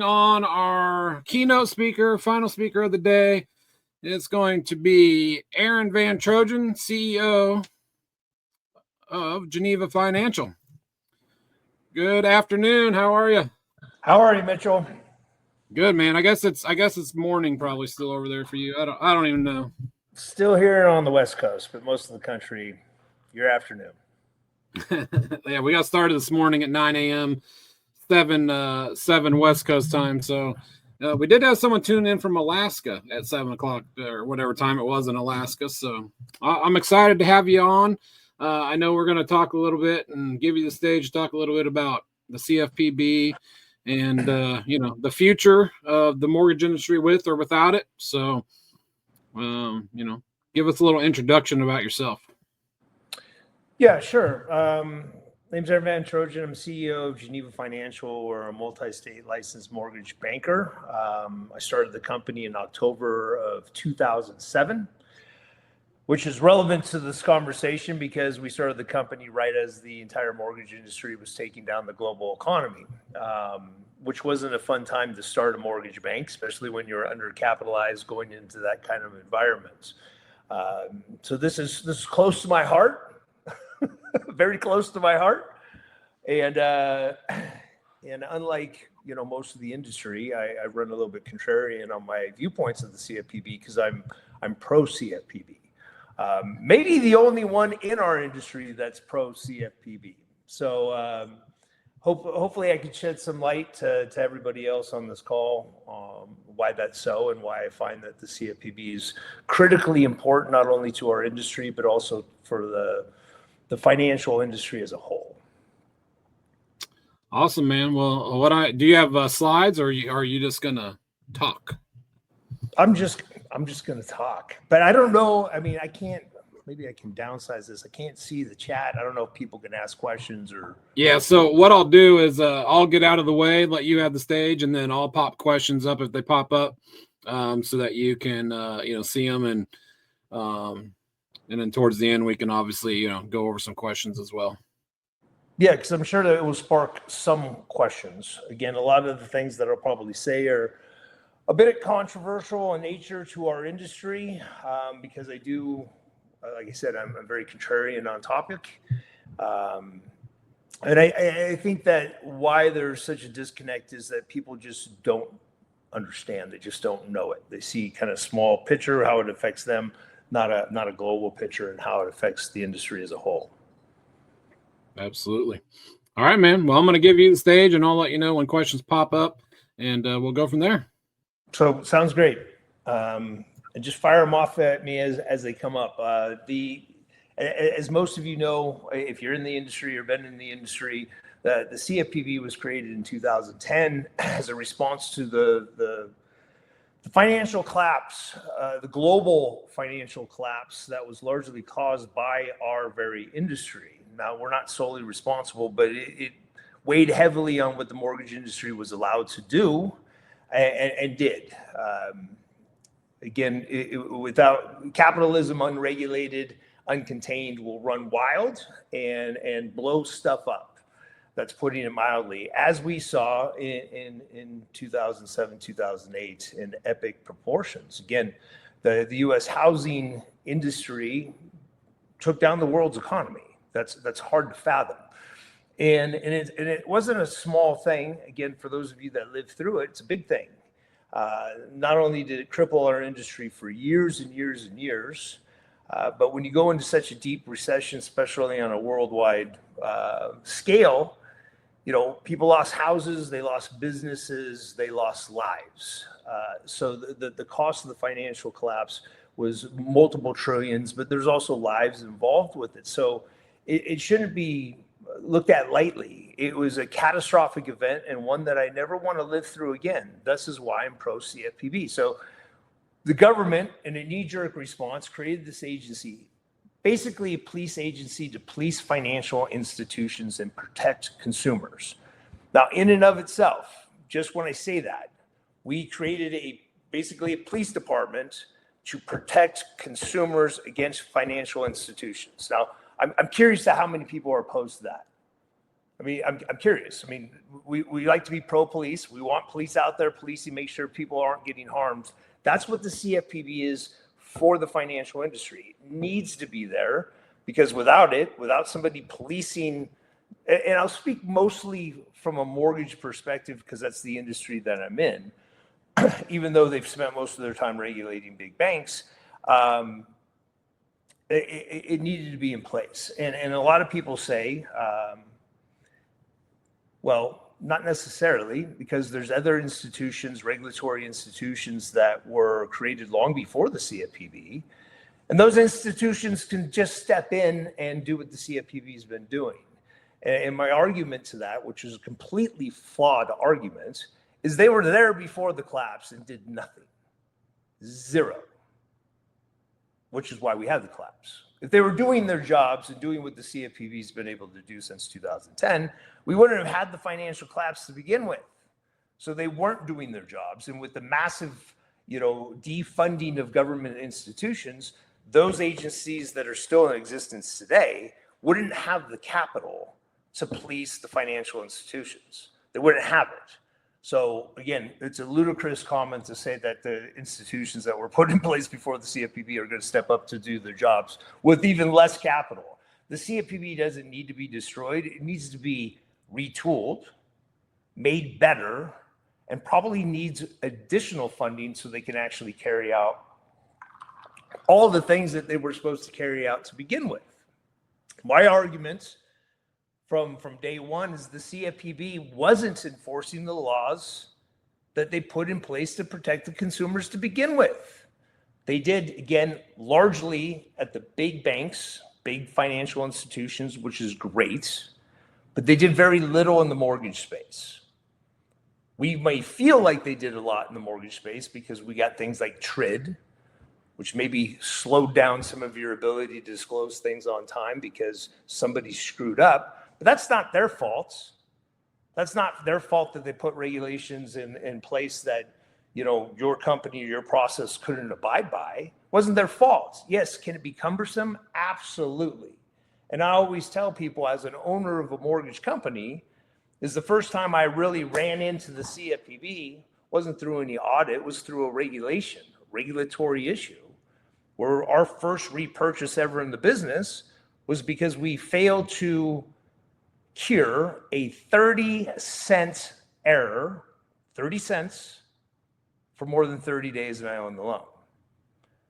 On our keynote speaker, final speaker of the day, it's going to be Aaron VanTrojen, CEO of Geneva Financial. Good afternoon. How are you? How are you, Mitchell? Good, man. I guess it's morning probably still over there for you. I don't even know. Still here on the West Coast, but most of the country, your afternoon. Yeah, we got started this morning at 9 a.m. 7 West Coast time. So we did have someone tune in from Alaska at 7 o'clock or whatever time it was in Alaska. So I'm excited to have you on. I know we're going to talk a little bit and give you the stage to talk a little bit about the CFPB and, the future of the mortgage industry with or without it. So, give us a little introduction about yourself. Yeah, sure. Name's Aaron VanTrojen. I'm CEO of Geneva Financial. We're a multi-state licensed mortgage banker. I started the company in October of 2007, which is relevant to this conversation because we started the company right as the entire mortgage industry was taking down the global economy, which wasn't a fun time to start a mortgage bank, especially when you're undercapitalized going into that kind of environment. So this is close to my heart. Very close to my heart, and unlike most of the industry, I run a little bit contrarian on my viewpoints of the CFPB because I'm pro CFPB. Maybe the only one in our industry that's pro CFPB. So hopefully I can shed some light to everybody else on this call why that's so and why I find that the CFPB is critically important not only to our industry but also for the financial industry as a whole. Awesome, man. Well, do you have slides or are you just gonna talk? I'm just gonna talk, but I don't know. I mean, I can't. Maybe I can downsize this. I can't see the chat. I don't know if people can ask questions or. Yeah. So what I'll do is I'll get out of the way, let you have the stage, and then I'll pop questions up if they pop up, so that you can see them and then towards the end, we can obviously, go over some questions as well. Yeah, because I'm sure that it will spark some questions. Again, a lot of the things that I'll probably say are a bit controversial in nature to our industry because I do, like I said, I'm very contrarian on topic. And I think that why there's such a disconnect is that people just don't understand. They just don't know it. They see kind of small picture, how it affects them, not a global picture and how it affects the industry as a whole. Absolutely. All right, man. Well, I'm going to give you the stage and I'll let you know when questions pop up and we'll go from there. So sounds great. And just fire them off at me as they come up. As most of you know, if you're in the industry or been in the industry, the CFPB was created in 2010 as a response to the financial collapse, the global financial collapse that was largely caused by our very industry. Now, we're not solely responsible, but it weighed heavily on what the mortgage industry was allowed to do and did. Again, without capitalism, unregulated, uncontained, will run wild and blow stuff up. That's putting it mildly, as we saw in 2007, 2008 in epic proportions. Again, the U.S. housing industry took down the world's economy. That's hard to fathom. And it wasn't a small thing. Again, for those of you that lived through it, it's a big thing. Not only did it cripple our industry for years and years and years, but when you go into such a deep recession, especially on a worldwide scale, people lost houses, they lost businesses, they lost lives. So the cost of the financial collapse was multiple trillions, but there's also lives involved with it. So it shouldn't be looked at lightly. It was a catastrophic event and one that I never want to live through again. This is why I'm pro CFPB. So the government, in a knee-jerk response, created this agency, basically a police agency to police financial institutions and protect consumers. Now, in and of itself, just when I say that, we created basically a police department to protect consumers against financial institutions. Now, I'm curious to how many people are opposed to that. I mean, I'm curious. I mean, we like to be pro-police. We want police out there policing, make sure people aren't getting harmed. That's what the CFPB is for the financial industry. It needs to be there because without it, without somebody policing, and I'll speak mostly from a mortgage perspective because that's the industry that I'm in, even though they've spent most of their time regulating big banks, it needed to be in place. And a lot of people say, well, not necessarily, because there's other institutions, regulatory institutions that were created long before the CFPB. And those institutions can just step in and do what the CFPB has been doing. And my argument to that, which is a completely flawed argument, is they were there before the collapse and did nothing. Zero. Which is why we had the collapse. If they were doing their jobs and doing what the CFPB has been able to do since 2010, we wouldn't have had the financial collapse to begin with. So they weren't doing their jobs. And with the massive, defunding of government institutions, those agencies that are still in existence today wouldn't have the capital to police the financial institutions. They wouldn't have it. So again, it's a ludicrous comment to say that the institutions that were put in place before the CFPB are going to step up to do their jobs with even less capital. The CFPB doesn't need to be destroyed. It needs to be retooled, made better, and probably needs additional funding so they can actually carry out all the things that they were supposed to carry out to begin with. My argument from day one is the CFPB wasn't enforcing the laws that they put in place to protect the consumers to begin with. They did, again, largely at the big banks, big financial institutions, which is great, but they did very little in the mortgage space. We may feel like they did a lot in the mortgage space because we got things like TRID, which maybe slowed down some of your ability to disclose things on time because somebody screwed up. But that's not their fault. That's not their fault that they put regulations in place that, your company or your process couldn't abide by. It wasn't their fault. Yes, can it be cumbersome? Absolutely. And I always tell people as an owner of a mortgage company, is the first time I really ran into the CFPB wasn't through any audit, it was through a regulatory issue, where our first repurchase ever in the business was because we failed to cure a 30-cent error, 30 cents, for more than 30 days and I owned the loan.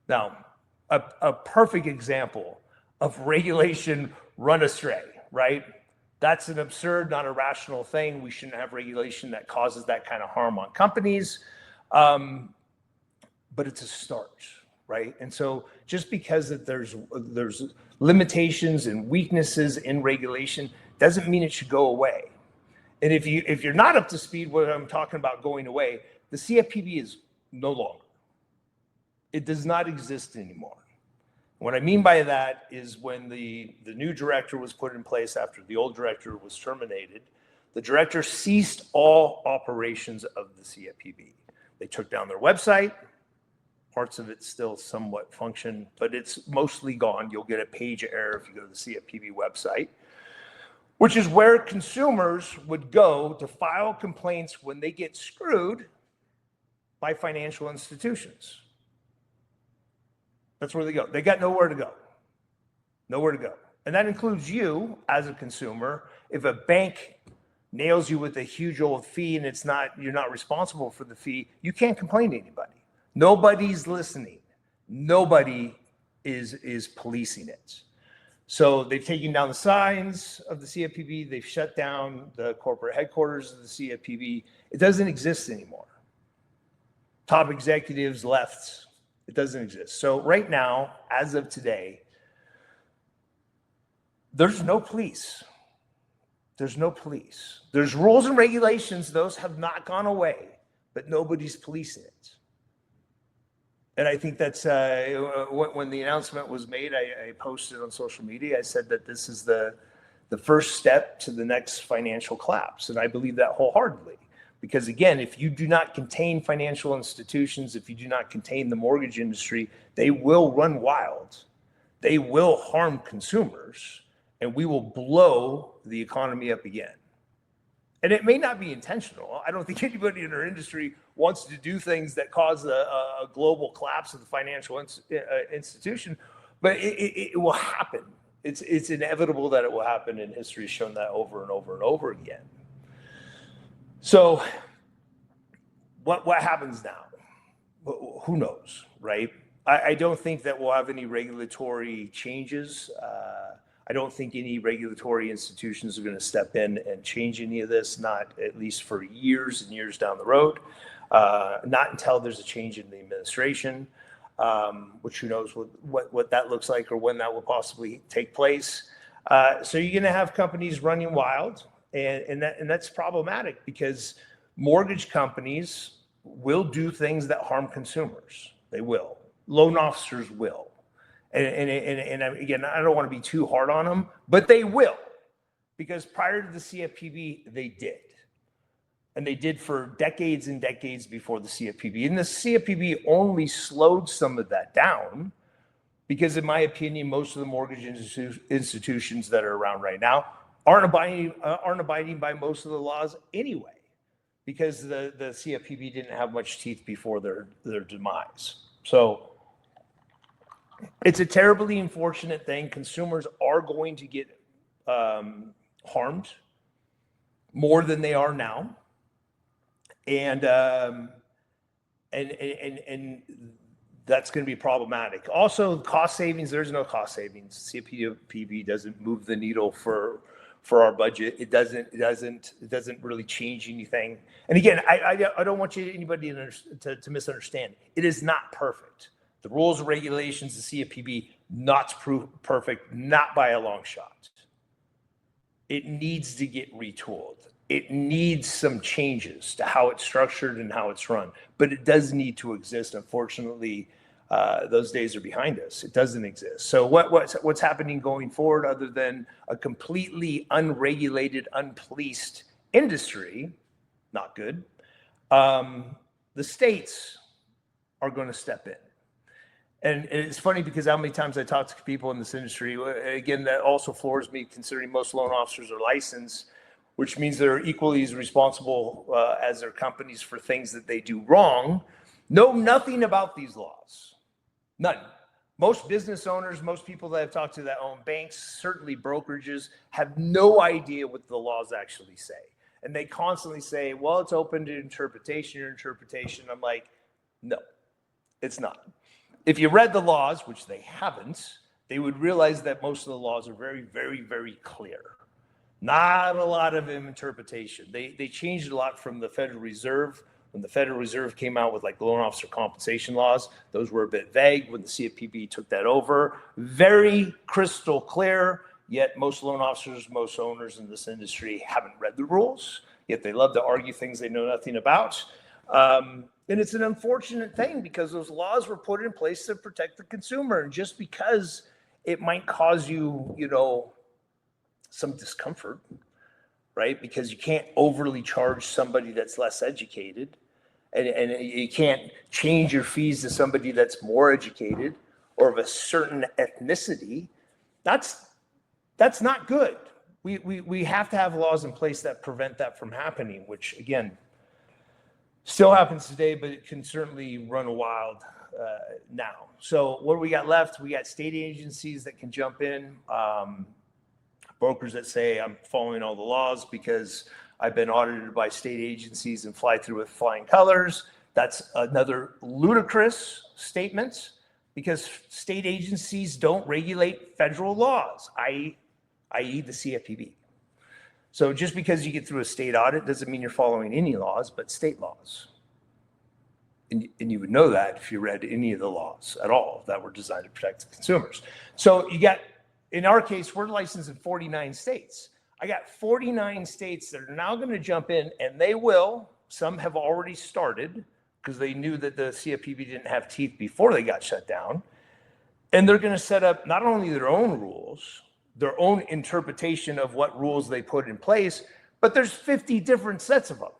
Now, a perfect example of regulation run astray, right? That's an absurd, not a rational thing. We shouldn't have regulation that causes that kind of harm on companies. But it's a start, right? And so just because that there's limitations and weaknesses in regulation doesn't mean it should go away. And if you're not up to speed what I'm talking about going away, the CFPB is no longer. It does not exist anymore. What I mean by that is when the new director was put in place after the old director was terminated, the director ceased all operations of the CFPB. They took down their website. Parts of it still somewhat function, but it's mostly gone. You'll get a page error if you go to the CFPB website, which is where consumers would go to file complaints when they get screwed by financial institutions. That's where they go. They got nowhere to go. Nowhere to go. And that includes you as a consumer. If a bank nails you with a huge old fee and you're not responsible for the fee, you can't complain to anybody. Nobody's listening. Nobody is policing it. So they've taken down the signs of the CFPB. They've shut down the corporate headquarters of the CFPB. It doesn't exist anymore. Top executives left. It doesn't exist. So right now, as of today, there's no police. There's no police. There's rules and regulations. Those have not gone away, but nobody's policing it. And I think that's when the announcement was made, I posted on social media. I said that this is the first step to the next financial collapse. And I believe that wholeheartedly. Because again, if you do not contain financial institutions, if you do not contain the mortgage industry, they will run wild. They will harm consumers. and we will blow the economy up again. And it may not be intentional. I don't think anybody in our industry wants to do things that cause a global collapse of the financial institution, but it will happen. It's inevitable that it will happen, and history has shown that over and over and over again. So what happens now? Who knows, right? I don't think that we'll have any regulatory changes. I don't think any regulatory institutions are going to step in and change any of this, not at least for years and years down the road, not until there's a change in the administration, which who knows what that looks like or when that will possibly take place. So you're going to have companies running wild, and that's problematic because mortgage companies will do things that harm consumers. They will. Loan officers will. And again, I don't want to be too hard on them, but they will, because prior to the CFPB, they did. And they did for decades and decades before the CFPB. And the CFPB only slowed some of that down because, in my opinion, most of the mortgage institutions that are around right now aren't abiding by most of the laws anyway, because the CFPB didn't have much teeth before their demise. So it's a terribly unfortunate thing. Consumers are going to get harmed more than they are now, and that's going to be problematic. Also, cost savings. There's no cost savings. CFPB doesn't move the needle for our budget. It doesn't really change anything. And again, I don't want anybody to misunderstand. It is not perfect. The rules and regulations, the CFPB, not perfect, not by a long shot. It needs to get retooled. It needs some changes to how it's structured and how it's run, but it does need to exist. Unfortunately, those days are behind us. It doesn't exist. So what's happening going forward, other than a completely unregulated, unpoliced industry? Not good. The states are going to step in. And it's funny because how many times I talk to people in this industry, again, that also floors me, considering most loan officers are licensed, which means they're equally as responsible as their companies for things that they do wrong, know nothing about these laws. None. Most business owners, most people that I've talked to that own banks, certainly brokerages, have no idea what the laws actually say. And they constantly say, well, it's open to interpretation or interpretation. I'm like, no, it's not. If you read the laws, which they haven't, they would realize that most of the laws are very, very, very clear. Not a lot of interpretation. They changed a lot from the Federal Reserve. When the Federal Reserve came out with like loan officer compensation laws, those were a bit vague. When the CFPB took that over, very crystal clear, yet most loan officers, most owners in this industry haven't read the rules, yet they love to argue things they know nothing about. And it's an unfortunate thing because those laws were put in place to protect the consumer. And just because it might cause you, some discomfort, right? Because you can't overly charge somebody that's less educated, and you can't change your fees to somebody that's more educated or of a certain ethnicity. That's not good. We have to have laws in place that prevent that from happening, which again, still happens today, but it can certainly run wild now. So what do we got left? We got state agencies that can jump in, brokers that say, I'm following all the laws because I've been audited by state agencies and fly through with flying colors. That's another ludicrous statement because state agencies don't regulate federal laws, i.e. the CFPB. So just because you get through a state audit doesn't mean you're following any laws, but state laws. And you would know that if you read any of the laws at all that were designed to protect the consumers. So you got, in our case, we're licensed in 49 states. I got 49 states that are now going to jump in, and they will. Some have already started because they knew that the CFPB didn't have teeth before they got shut down. And they're going to set up not only their own rules, their own interpretation of what rules they put in place, but there's 50 different sets of them.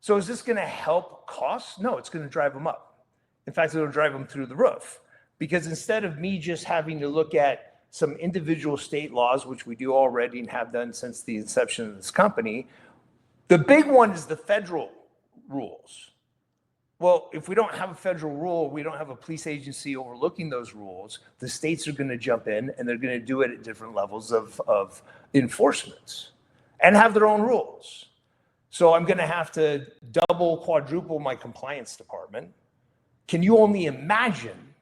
So is this going to help costs? No, it's going to drive them up. In fact, it'll drive them through the roof, because instead of me just having to look at some individual state laws, which we do already and have done since the inception of this company. The big one is the federal rules. Well, if we don't have a federal rule, we don't have a police agency overlooking those rules, the states are going to jump in and they're going to do it at different levels of enforcement and have their own rules. So I'm going to have to double, quadruple my compliance department. Can you only imagine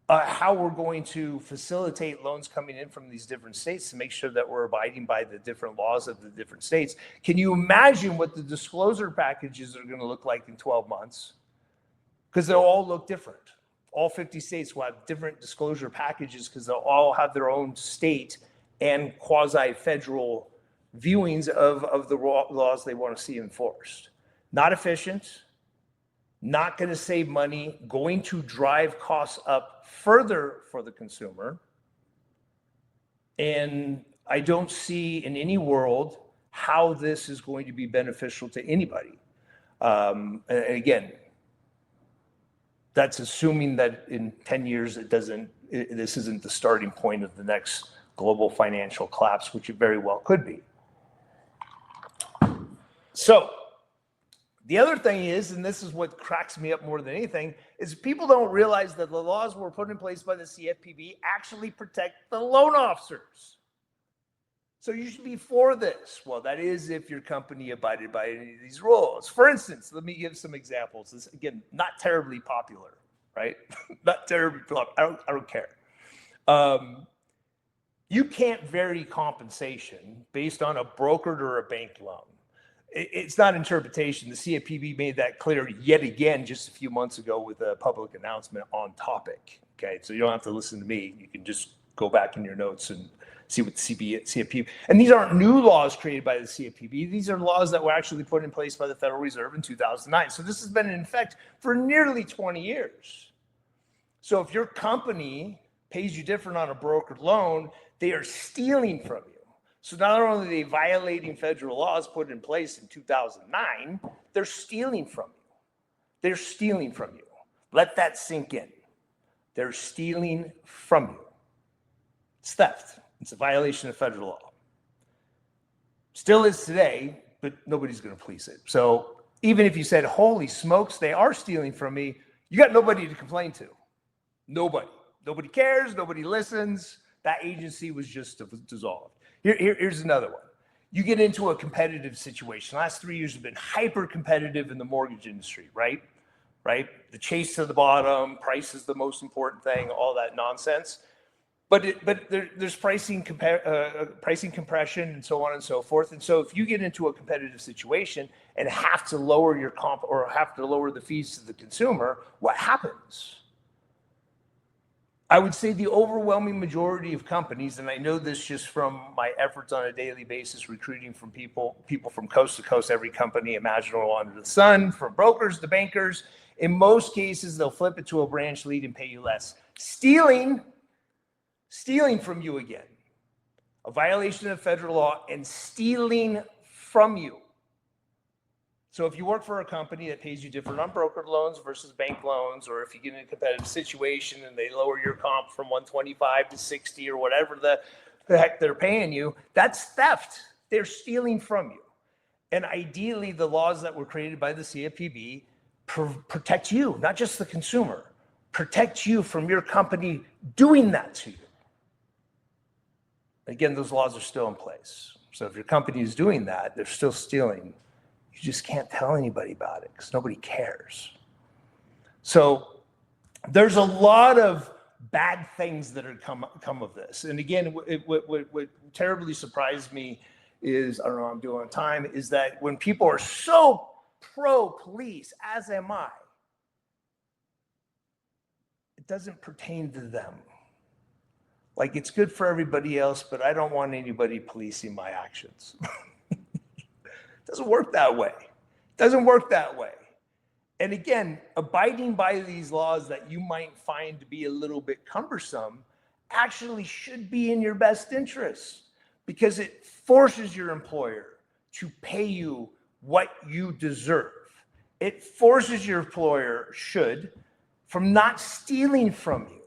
how we're going to facilitate loans coming in from these different states to make sure that we're abiding by the different laws of the different states? Can you imagine what the disclosure packages are going to look like in 12 months? Because they'll all look different. All 50 states will have different disclosure packages because they'll all have their own state and quasi-federal viewings of the laws they want to see enforced. Not efficient, not going to save money, going to drive costs up further for the consumer. And I don't see in any world how this is going to be beneficial to anybody. And again, that's assuming that in 10 years this isn't the starting point of the next global financial collapse, which it very well could be. So the other thing is, and this is what cracks me up more than anything, is people don't realize that the laws were put in place by the CFPB actually protect the loan officers. So you should be for this. Well, that is if your company abided by any of these rules. For instance, let me give some examples. This, again, not terribly popular, right? Not terribly popular. I don't care. You can't vary compensation based on a brokered or a bank loan. It's not interpretation. The CFPB made that clear yet again just a few months ago with a public announcement on topic. Okay, so you don't have to listen to me. You can just go back in your notes and see what the CFPB. And these aren't new laws created by the CFPB. These are laws that were actually put in place by the Federal Reserve in 2009. So this has been in effect for nearly 20 years. So if your company pays you different on a brokered loan, they are stealing from you. So not only are they violating federal laws put in place in 2009, they're stealing from you. They're stealing from you. Let that sink in. They're stealing from you. It's theft. It's a violation of federal law. Still is today, but nobody's going to police it. So even if you said, holy smokes, they are stealing from me, you got nobody to complain to. Nobody. Nobody cares. Nobody listens. That agency was just dissolved. Here's another one. You get into a competitive situation. The last 3 years have been hyper competitive in the mortgage industry, right? The chase to the bottom, price is the most important thing, all that nonsense. But there's pricing compression and so on and so forth. And so if you get into a competitive situation and have to lower your comp or have to lower the fees to the consumer, what happens? I would say the overwhelming majority of companies, and I know this just from my efforts on a daily basis, recruiting from people from coast to coast, every company imaginable under the sun, from brokers to bankers, in most cases, they'll flip it to a branch lead and pay you less. Stealing from you again, a violation of federal law and stealing from you. So if you work for a company that pays you different on brokered loans versus bank loans, or if you get in a competitive situation and they lower your comp from 125 to 60 or whatever the heck they're paying you, that's theft. They're stealing from you. And ideally, the laws that were created by the CFPB protect you, not just the consumer, protect you from your company doing that to you. Again, those laws are still in place. So if your company is doing that, they're still stealing. You just can't tell anybody about it because nobody cares. So there's a lot of bad things that are come of this. And again, what terribly surprised me is, I don't know, I'm doing on time, is that when people are so pro-police, as am I, it doesn't pertain to them. Like, it's good for everybody else, but I don't want anybody policing my actions. Doesn't work that way. Doesn't work that way. And again, abiding by these laws that you might find to be a little bit cumbersome actually should be in your best interest, because it forces your employer to pay you what you deserve. It forces your employer from not stealing from you.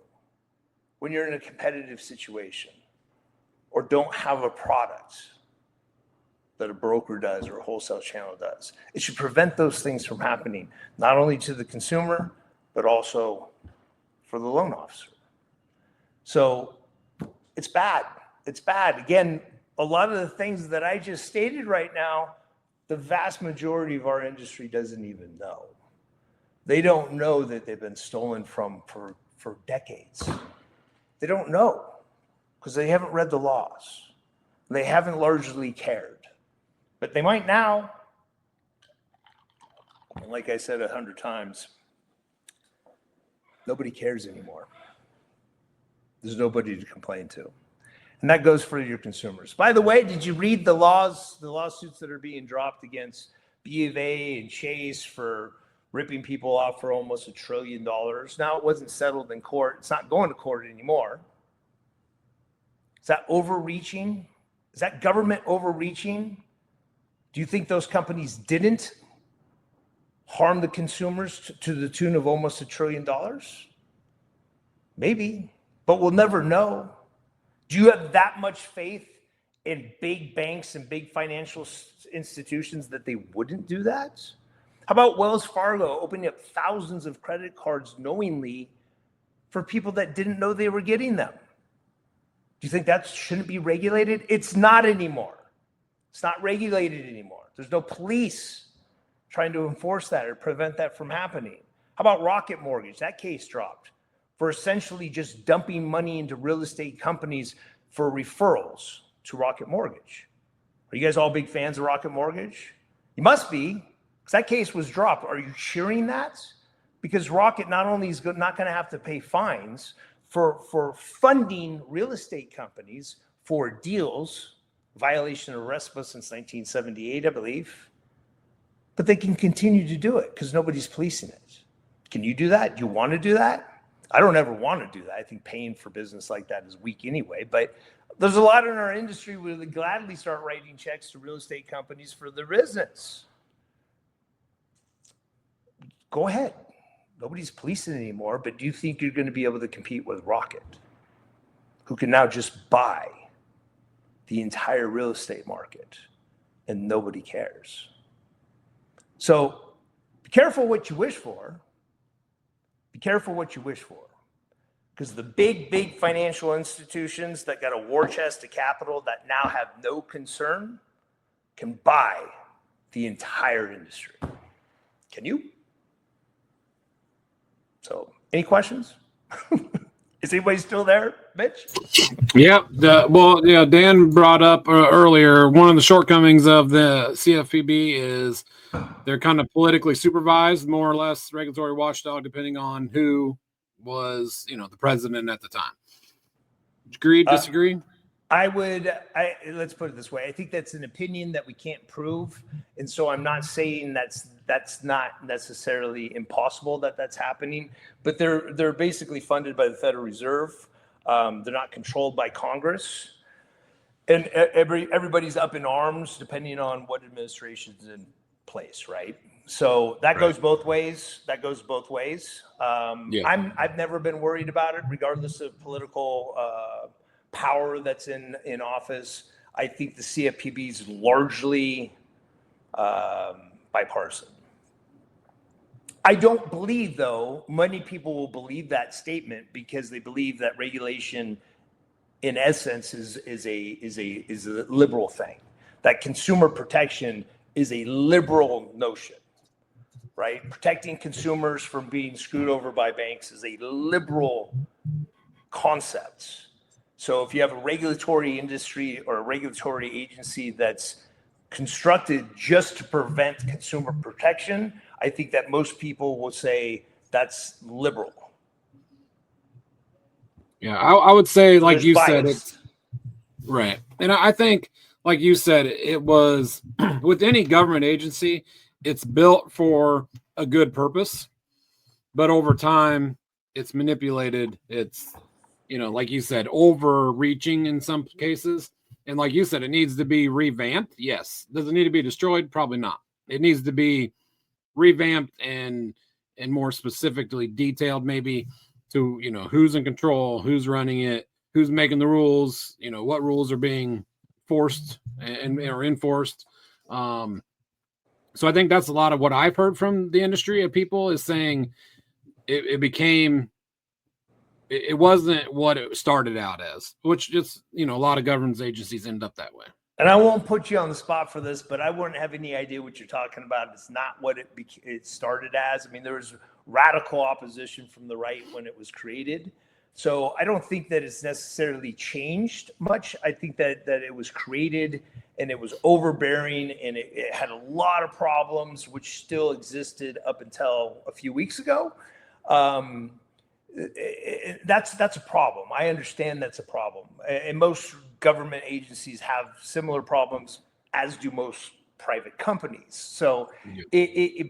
when you're in a competitive situation or don't have a product that a broker does or a wholesale channel does. It should prevent those things from happening, not only to the consumer, but also for the loan officer. So it's bad. It's bad. Again, a lot of the things that I just stated right now, the vast majority of our industry doesn't even know. They don't know that they've been stolen from for decades. They don't know because they haven't read the laws. They haven't largely cared. But they might now. And like I said 100 times, nobody cares anymore. There's nobody to complain to. And that goes for your consumers. By the way, did you read the lawsuits that are being dropped against B of A and Chase for ripping people off for almost $1 trillion? Now, it wasn't settled in court. It's not going to court anymore. Is that overreaching? Is that government overreaching? Do you think those companies didn't harm the consumers to the tune of almost $1 trillion? Maybe, but we'll never know. Do you have that much faith in big banks and big financial institutions that they wouldn't do that? How about Wells Fargo opening up thousands of credit cards knowingly for people that didn't know they were getting them? Do you think that shouldn't be regulated? It's not anymore. It's not regulated anymore. There's no police trying to enforce that or prevent that from happening. How about Rocket Mortgage? That case dropped for essentially just dumping money into real estate companies for referrals to Rocket Mortgage. Are you guys all big fans of Rocket Mortgage? You must be, because that case was dropped. Are you cheering that? Because Rocket not only is not going to have to pay fines for funding real estate companies for deals, violation of RESPA since 1978, I believe, but they can continue to do it because nobody's policing it. Can you do that? Do you want to do that? I don't ever want to do that. I think paying for business like that is weak anyway, but there's a lot in our industry where they gladly start writing checks to real estate companies for their business. Go ahead. Nobody's policing it anymore, but do you think you're going to be able to compete with Rocket, who can now just buy the entire real estate market and nobody cares? So be careful what you wish for. Be careful what you wish for, because the big financial institutions that got a war chest of capital that now have no concern can buy the entire industry. Can you? So, any questions? Is anybody still there, Mitch? Yeah. Dan brought up earlier, one of the shortcomings of the CFPB is they're kind of politically supervised, more or less regulatory watchdog, depending on who was, the president at the time. Agree, disagree? Let's put it this way. I think that's an opinion that we can't prove. And so I'm not saying that's not necessarily impossible that that's happening, but they're basically funded by the Federal Reserve. They're not controlled by Congress, and everybody's up in arms depending on what administration's in place, right? So that goes both ways. Yeah. I've never been worried about it, regardless of political power that's in office. I think the CFPB is largely bipartisan. I don't believe, though, many people will believe that statement because they believe that regulation, in essence, is a liberal thing. That consumer protection is a liberal notion, right? Protecting consumers from being screwed over by banks is a liberal concept. So if you have a regulatory industry or a regulatory agency that's constructed just to prevent consumer protection, I think that most people will say that's liberal. Yeah, I would say, like you bias. said, it's right. And I think, like you said, it was with any government agency, it's built for a good purpose, but over time it's manipulated. It's, like you said, overreaching in some cases. And like you said, it needs to be revamped. Yes. Does it need to be destroyed? Probably not. It needs to be revamped and more specifically detailed, maybe to, who's in control, who's running it, who's making the rules, what rules are being forced and or enforced. So I think that's a lot of what I've heard from the industry of people is saying it wasn't what it started out as, which just, a lot of government agencies end up that way. And I won't put you on the spot for this, but I wouldn't have any idea what you're talking about. It's not what it started as. I mean, there was radical opposition from the right when it was created. So I don't think that it's necessarily changed much. I think that it was created and it was overbearing and it had a lot of problems, which still existed up until a few weeks ago. That's a problem. I understand that's a problem. And most government agencies have similar problems, as do most private companies. So,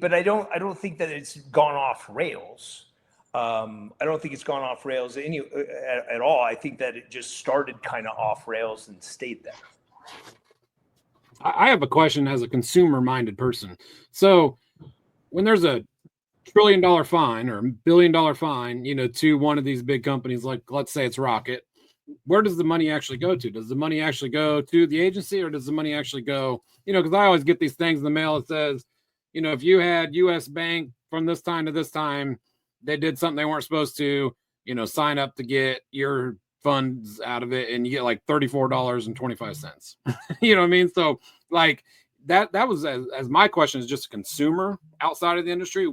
but I don't think that it's gone off rails. I don't think it's gone off rails at all. I think that it just started kind of off rails and stayed there. I have a question as a consumer-minded person. So, when there's a $1 trillion fine or $1 billion fine, to one of these big companies, like let's say it's Rocket, where does the money actually go to? Does the money actually go to the agency, or does the money actually go, because I always get these things in the mail that says, if you had US Bank from this time to this time, they did something they weren't supposed to, sign up to get your funds out of it and you get like $34.25. You know what I mean? So like that was as my question is just a consumer outside of the industry.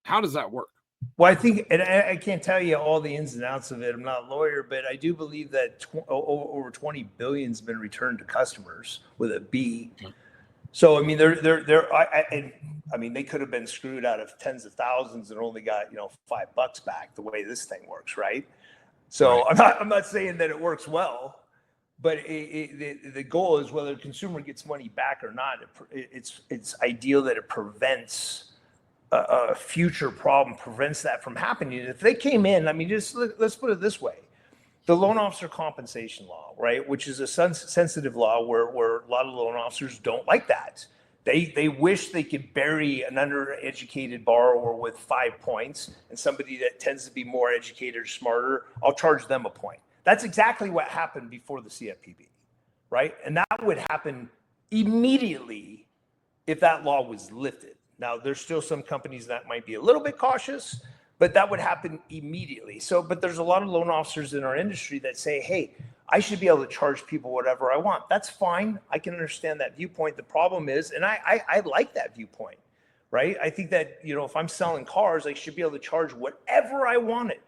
How does that work? Well, I think, and I can't tell you all the ins and outs of it. I'm not a lawyer, but I do believe that over 20 billion has been returned to customers with a B. Okay. So, I mean, they could have been screwed out of tens of thousands and only got, $5 back the way this thing works. Right. So right. I'm not saying that it works well, but the goal is whether the consumer gets money back or not. It's ideal that it prevents a future problem, prevents that from happening. If they came in, I mean, let's put it this way. The loan officer compensation law, right, which is a sensitive law where a lot of loan officers don't like that. They wish they could bury an undereducated borrower with 5 points and somebody that tends to be more educated or smarter, I'll charge them a point. That's exactly what happened before the CFPB, right? And that would happen immediately if that law was lifted. Now, there's still some companies that might be a little bit cautious, but that would happen immediately. So, but there's a lot of loan officers in our industry that say, hey, I should be able to charge people whatever I want. That's fine. I can understand that viewpoint. The problem is, and I like that viewpoint, right? I think that, if I'm selling cars, I should be able to charge whatever I wanted.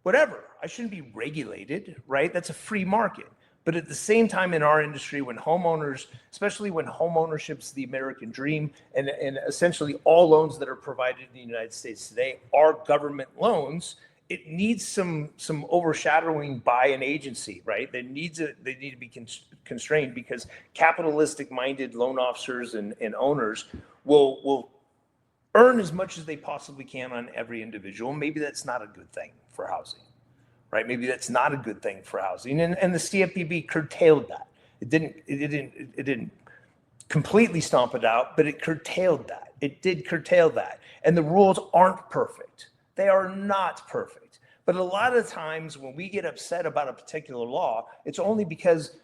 Whatever. I shouldn't be regulated, right? That's a free market. But at the same time, in our industry, when homeowners, especially when homeownership's the American dream, and essentially all loans that are provided in the United States today are government loans, it needs some overshadowing by an agency, right? They need to be constrained because capitalistic-minded loan officers and owners will earn as much as they possibly can on every individual. Maybe that's not a good thing for housing. Right? Maybe that's not a good thing for housing. And the CFPB curtailed that. It didn't completely stomp it out, but it curtailed that. It did curtail that. And the rules aren't perfect. They are not perfect. But a lot of times when we get upset about a particular law, it's only because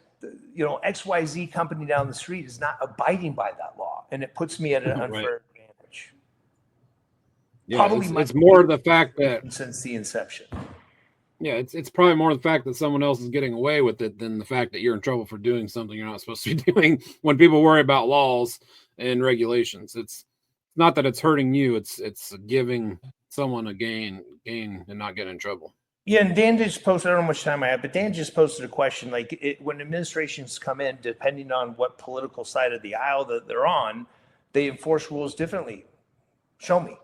XYZ company down the street is not abiding by that law. And it puts me at an unfair advantage. Yeah, probably it's more the fact that since the inception. Yeah, it's probably more the fact that someone else is getting away with it than the fact that you're in trouble for doing something you're not supposed to be doing. When people worry about laws and regulations, it's not that it's hurting you; it's giving someone a gain and not getting in trouble. Yeah, and Dan just posted. I don't know how much time I have, but Dan just posted a question like when administrations come in, depending on what political side of the aisle that they're on, they enforce rules differently. Show me.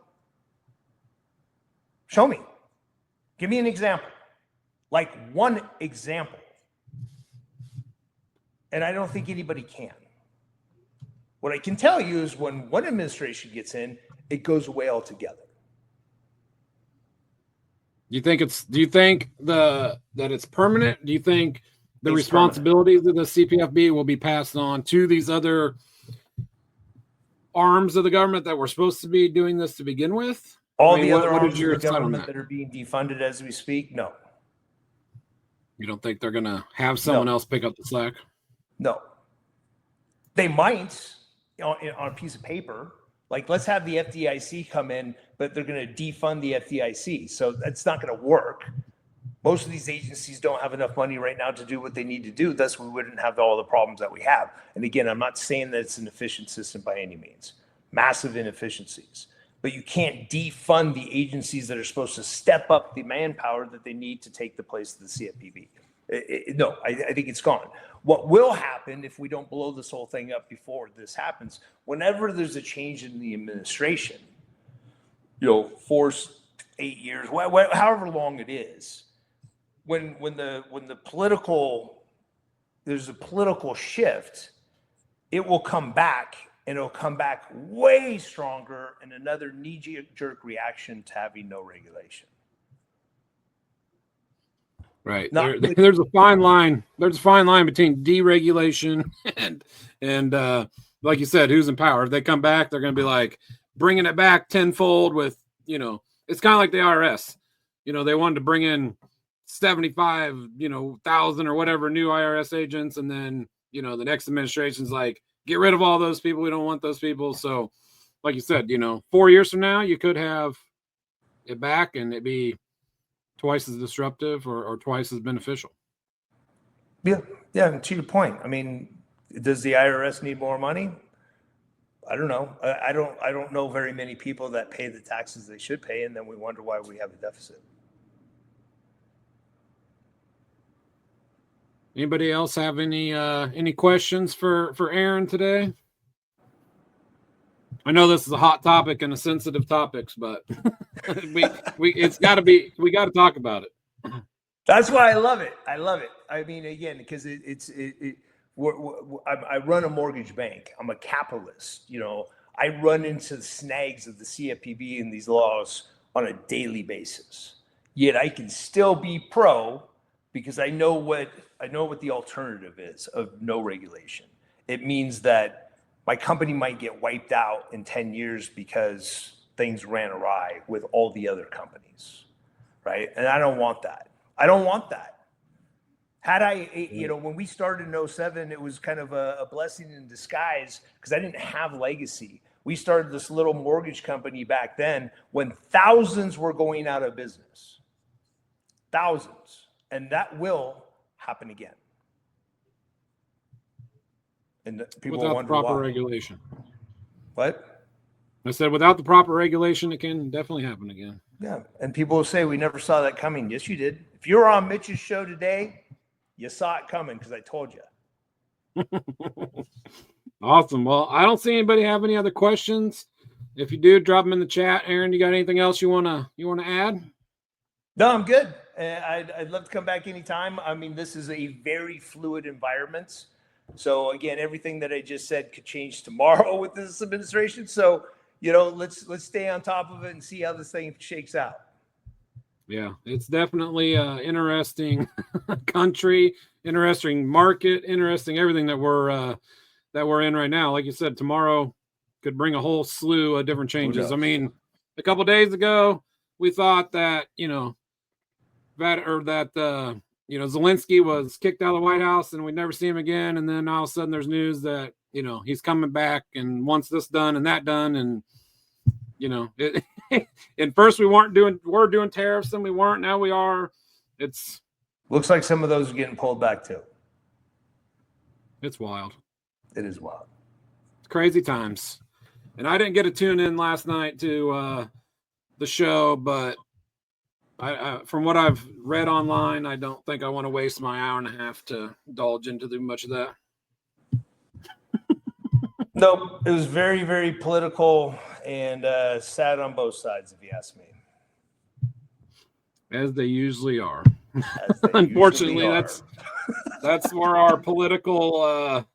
Give me an example. Like one example. And I don't think anybody can. What I can tell you is when one administration gets in, it goes away altogether. Do you think that it's permanent? Do you think the responsibilities of the CFPB will be passed on to these other arms of the government that were supposed to be doing this to begin with? All I mean, the other what arms is of your the thought on government that? that are being defunded as we speak, no. You don't think they're going to have someone else pick up the slack? No. They might on a piece of paper. Like, let's have the FDIC come in, but they're going to defund the FDIC. So that's not going to work. Most of these agencies don't have enough money right now to do what they need to do. Thus, we wouldn't have all the problems that we have. And again, I'm not saying that it's an efficient system by any means. Massive inefficiencies. But you can't defund the agencies that are supposed to step up the manpower that they need to take the place of the CFPB. No, I think it's gone. What will happen if we don't blow this whole thing up before this happens, whenever there's a change in the administration, 4, 8 years, however long it is, when the political, there's a political shift, it will come back, and it'll come back way stronger, and another knee-jerk reaction to having no regulation. Right. There's a fine line. There's a fine line between deregulation and like you said, who's in power. If they come back, they're going to be like bringing it back tenfold with, it's kind of like the IRS. They wanted to bring in 75,000 or whatever new IRS agents, and then the next administration's like, get rid of all those people. We don't want those people. So, like you said, 4 years from now, you could have it back, and it'd be twice as disruptive or twice as beneficial. Yeah. And to your point, I mean, does the IRS need more money? I don't know. I don't know very many people that pay the taxes they should pay, and then we wonder why we have a deficit. Anybody else have any questions for Aaron today? I know this is a hot topic and a sensitive topic, but we got to talk about it. That's why I love it. I mean, again, because I run a mortgage bank. I'm a capitalist. I run into the snags of the CFPB and these laws on a daily basis. Yet I can still be pro because I know what the alternative is of no regulation. It means that my company might get wiped out in 10 years because things ran awry with all the other companies, right? And I don't want that. Had I, when we started in 2007, it was kind of a blessing in disguise because I didn't have legacy. We started this little mortgage company back then when thousands were going out of business. Thousands. And that will happen again. And people without wonder the proper why. regulation. What? I said without the proper regulation, it can definitely happen again. Yeah. And people will say we never saw that coming. Yes, you did. If you were on Mitch's show today, you saw it coming because I told you. Awesome. Well, I don't see anybody have any other questions. If you do, drop them in the chat. Aaron, you got anything else you wanna add? No, I'm good. I'd love to come back anytime. I mean, this is a very fluid environment. So again, everything that I just said could change tomorrow with this administration. So, let's stay on top of it and see how this thing shakes out. Yeah, it's definitely an interesting country, interesting market, interesting everything that we're in right now. Like you said, tomorrow could bring a whole slew of different changes. I mean, a couple of days ago, we thought that Zelensky was kicked out of the White House and we'd never see him again. And then all of a sudden there's news that, he's coming back and wants this done and that done. And, and first we're doing tariffs and we weren't, now we are. Looks like some of those are getting pulled back too. It's wild. It is wild. It's crazy times. And I didn't get to tune in last night to the show, but I from what I've read online, I don't think I want to waste my hour and a half to indulge into too much of that. Nope. It was very, very political and sad on both sides, if you ask me. As they usually are. Unfortunately, that's where our political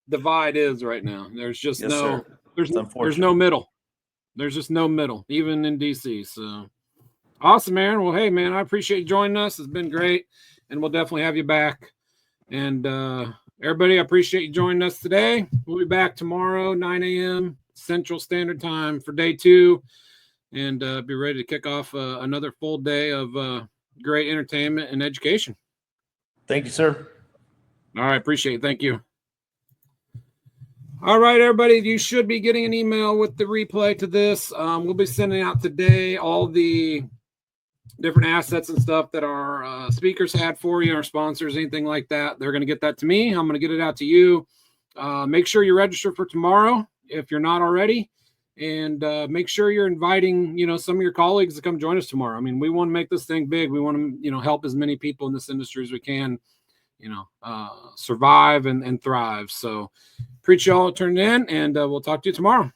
divide is right now. There's just there's no middle. There's just no middle, even in DC. So awesome, Aaron. Well, hey, man, I appreciate you joining us. It's been great, and we'll definitely have you back. And everybody, I appreciate you joining us today. We'll be back tomorrow, 9 a.m. Central Standard Time for day 2 and be ready to kick off another full day of great entertainment and education. Thank you, sir. All right. Appreciate it. Thank you. All right, everybody, you should be getting an email with the replay to this. We'll be sending out today all the different assets and stuff that our speakers had for you, our sponsors, anything like that. They're going to get that to me. I'm going to get it out to you. Make sure you register for tomorrow if you're not already, and make sure you're inviting, some of your colleagues to come join us tomorrow. I mean, we want to make this thing big. We want to, help as many people in this industry as we can, survive and thrive. So appreciate y'all turning in, and we'll talk to you tomorrow.